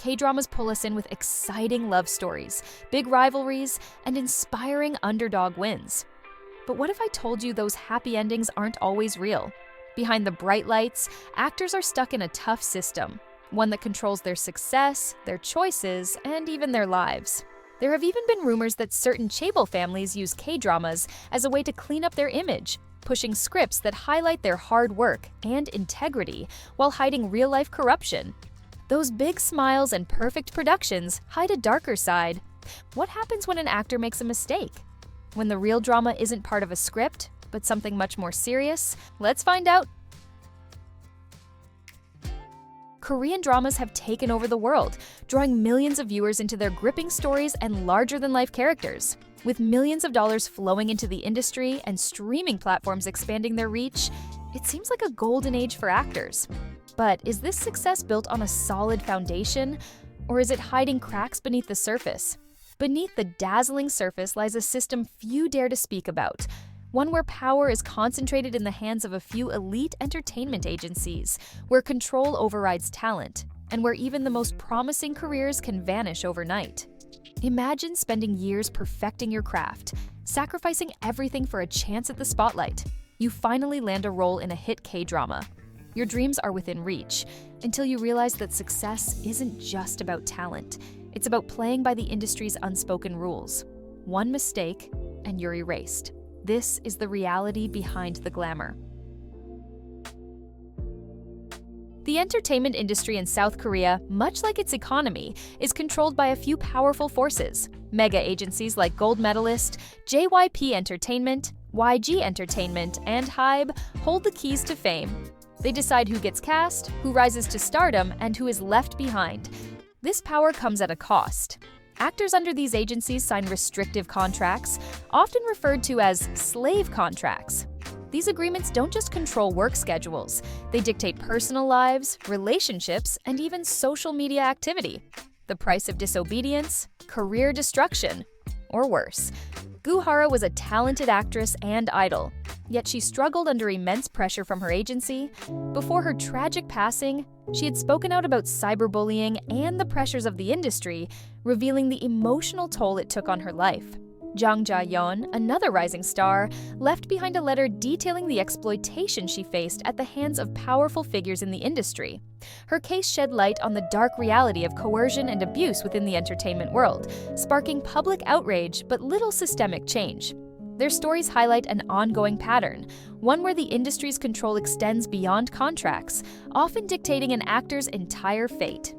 K-dramas pull us in with exciting love stories, big rivalries, and inspiring underdog wins. But what if I told you those happy endings aren't always real? Behind the bright lights, actors are stuck in a tough system, one that controls their success, their choices, and even their lives. There have even been rumors that certain chaebol families use K-dramas as a way to clean up their image, pushing scripts that highlight their hard work and integrity while hiding real-life corruption. Those big smiles and perfect productions hide a darker side. What happens when an actor makes a mistake? When the real drama isn't part of a script, but something much more serious? Let's find out. Korean dramas have taken over the world, drawing millions of viewers into their gripping stories and larger-than-life characters. With millions of dollars flowing into the industry and streaming platforms expanding their reach, it seems like a golden age for actors. But is this success built on a solid foundation, or is it hiding cracks beneath the surface? Beneath the dazzling surface lies a system few dare to speak about, one where power is concentrated in the hands of a few elite entertainment agencies, where control overrides talent, and where even the most promising careers can vanish overnight. Imagine spending years perfecting your craft, sacrificing everything for a chance at the spotlight. You finally land a role in a hit K-drama. Your dreams are within reach, until you realize that success isn't just about talent. It's about playing by the industry's unspoken rules. One mistake, and you're erased. This is the reality behind the glamour. The entertainment industry in South Korea, much like its economy, is controlled by a few powerful forces. Mega agencies like gold medalist, JYP Entertainment, YG Entertainment, and HYBE hold the keys to fame. They decide who gets cast, who rises to stardom, and who is left behind. This power comes at a cost. Actors under these agencies sign restrictive contracts, often referred to as slave contracts. These agreements don't just control work schedules, they dictate personal lives, relationships, and even social media activity. The price of disobedience, career destruction, or worse. Guhara was a talented actress and idol, yet she struggled under immense pressure from her agency. Before her tragic passing, she had spoken out about cyberbullying and the pressures of the industry, revealing the emotional toll it took on her life. Jang Ja-yeon, another rising star, left behind a letter detailing the exploitation she faced at the hands of powerful figures in the industry. Her case shed light on the dark reality of coercion and abuse within the entertainment world, sparking public outrage but little systemic change. Their stories highlight an ongoing pattern, one where the industry's control extends beyond contracts, often dictating an actor's entire fate.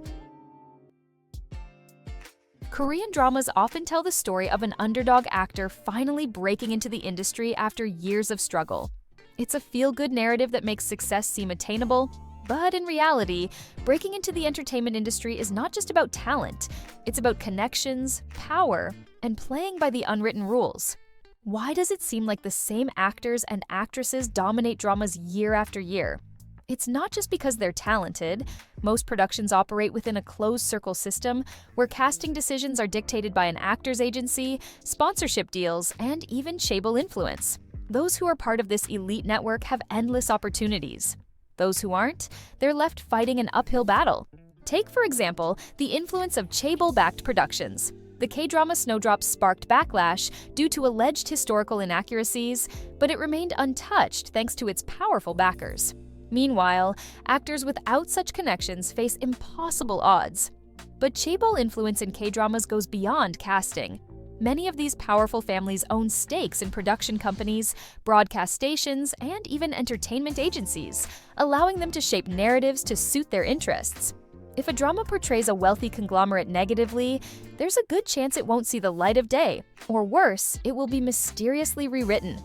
Korean dramas often tell the story of an underdog actor finally breaking into the industry after years of struggle. It's a feel-good narrative that makes success seem attainable, but in reality, breaking into the entertainment industry is not just about talent. It's about connections, power, and playing by the unwritten rules. Why does it seem like the same actors and actresses dominate dramas year after year? It's not just because they're talented. Most productions operate within a closed-circle system where casting decisions are dictated by an actor's agency, sponsorship deals, and even chaebol influence. Those who are part of this elite network have endless opportunities. Those who aren't, they're left fighting an uphill battle. Take, for example, the influence of chaebol-backed productions. The K-drama Snowdrop sparked backlash due to alleged historical inaccuracies, but it remained untouched thanks to its powerful backers. Meanwhile, actors without such connections face impossible odds. But chaebol influence in K-dramas goes beyond casting. Many of these powerful families own stakes in production companies, broadcast stations, and even entertainment agencies, allowing them to shape narratives to suit their interests. If a drama portrays a wealthy conglomerate negatively, there's a good chance it won't see the light of day, or worse, it will be mysteriously rewritten.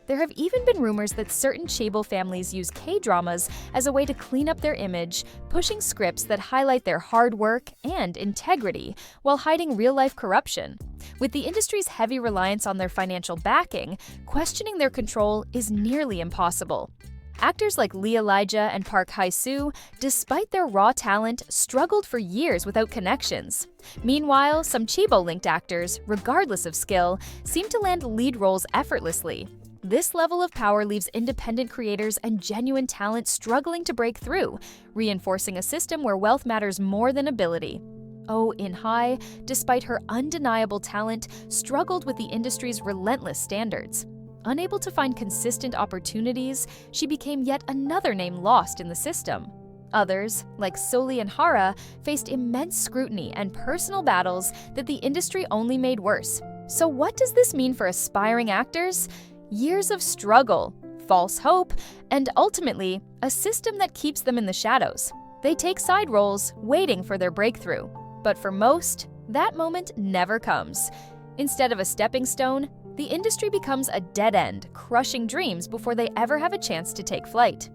There have even been rumors that certain chaebol families use K-dramas as a way to clean up their image, pushing scripts that highlight their hard work and integrity while hiding real-life corruption. With the industry's heavy reliance on their financial backing, questioning their control is nearly impossible. Actors like Lee Elijah and Park Hae-soo, despite their raw talent, struggled for years without connections. Meanwhile, some chaebol-linked actors, regardless of skill, seem to land lead roles effortlessly. This level of power leaves independent creators and genuine talent struggling to break through, reinforcing a system where wealth matters more than ability. Oh In-hae, despite her undeniable talent, struggled with the industry's relentless standards. Unable to find consistent opportunities, she became yet another name lost in the system. Others, like Soli and Hara, faced immense scrutiny and personal battles that the industry only made worse. So what does this mean for aspiring actors? Years of struggle, false hope, and ultimately, a system that keeps them in the shadows. They take side roles, waiting for their breakthrough. But for most, that moment never comes. Instead of a stepping stone, the industry becomes a dead end, crushing dreams before they ever have a chance to take flight.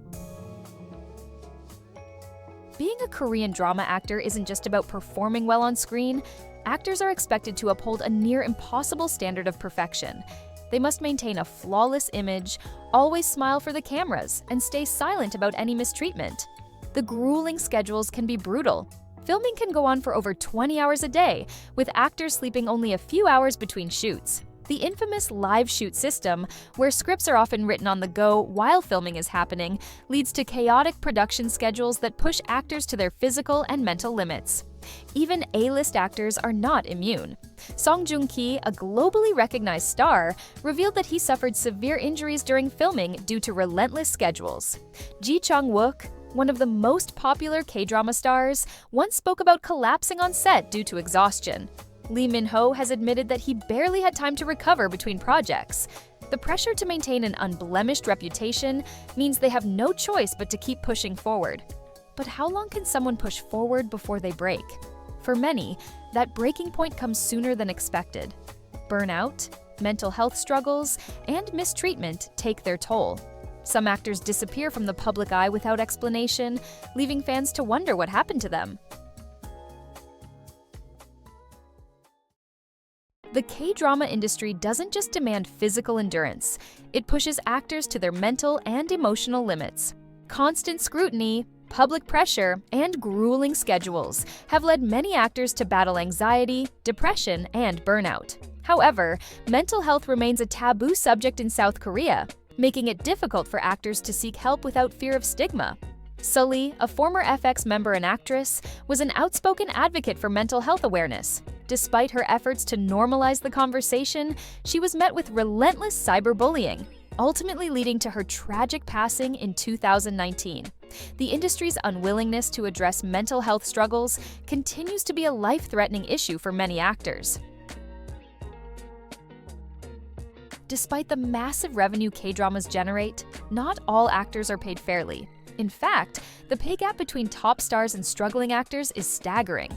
Being a Korean drama actor isn't just about performing well on screen. Actors are expected to uphold a near impossible standard of perfection. They must maintain a flawless image, always smile for the cameras, and stay silent about any mistreatment. The grueling schedules can be brutal. Filming can go on for over 20 hours a day, with actors sleeping only a few hours between shoots. The infamous live shoot system, where scripts are often written on the go while filming is happening, leads to chaotic production schedules that push actors to their physical and mental limits. Even A-list actors are not immune. Song Joong-ki, a globally recognized star, revealed that he suffered severe injuries during filming due to relentless schedules. Ji Chang-wook, one of the most popular K-drama stars, once spoke about collapsing on set due to exhaustion. Lee Min-ho has admitted that he barely had time to recover between projects. The pressure to maintain an unblemished reputation means they have no choice but to keep pushing forward. But how long can someone push forward before they break? For many, that breaking point comes sooner than expected. Burnout, mental health struggles, and mistreatment take their toll. Some actors disappear from the public eye without explanation, leaving fans to wonder what happened to them. The K-drama industry doesn't just demand physical endurance, it pushes actors to their mental and emotional limits. Constant scrutiny, public pressure, and grueling schedules have led many actors to battle anxiety, depression, and burnout. However, mental health remains a taboo subject in South Korea, making it difficult for actors to seek help without fear of stigma. Sully, a former FX member and actress, was an outspoken advocate for mental health awareness. Despite her efforts to normalize the conversation, she was met with relentless cyberbullying, ultimately leading to her tragic passing in 2019. The industry's unwillingness to address mental health struggles continues to be a life-threatening issue for many actors. Despite the massive revenue K-dramas generate, not all actors are paid fairly. In fact, the pay gap between top stars and struggling actors is staggering.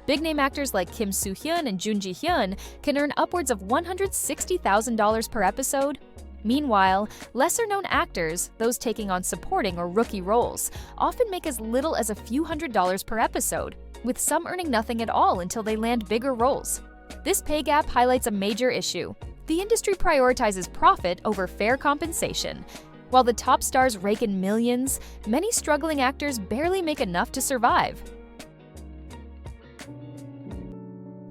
Big-name actors like Kim Soo-hyun and Jun Ji-hyun can earn upwards of $160,000 per episode. Meanwhile, lesser-known actors, those taking on supporting or rookie roles, often make as little as a few $100s per episode, with some earning nothing at all until they land bigger roles. This pay gap highlights a major issue. The industry prioritizes profit over fair compensation. While the top stars rake in millions, many struggling actors barely make enough to survive.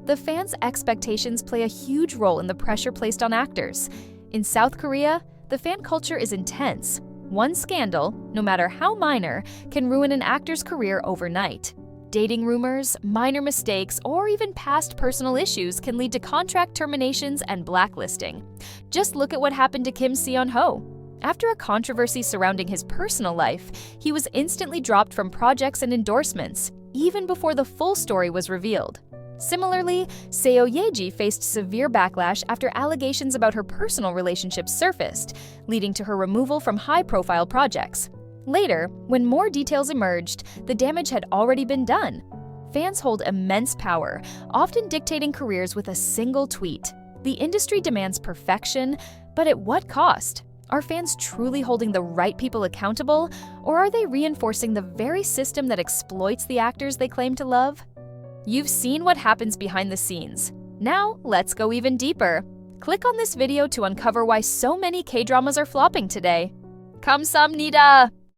The fans' expectations play a huge role in the pressure placed on actors. In South Korea, the fan culture is intense. One scandal, no matter how minor, can ruin an actor's career overnight. Dating rumors, minor mistakes, or even past personal issues can lead to contract terminations and blacklisting. Just look at what happened to Kim Seon-ho. After a controversy surrounding his personal life, he was instantly dropped from projects and endorsements, even before the full story was revealed. Similarly, Seo Ye-ji faced severe backlash after allegations about her personal relationships surfaced, leading to her removal from high-profile projects. Later, when more details emerged, the damage had already been done. Fans hold immense power, often dictating careers with a single tweet. The industry demands perfection, but at what cost? Are fans truly holding the right people accountable, or are they reinforcing the very system that exploits the actors they claim to love? You've seen what happens behind the scenes. Now, let's go even deeper. Click on this video to uncover why so many K-dramas are flopping today. 감사합니다.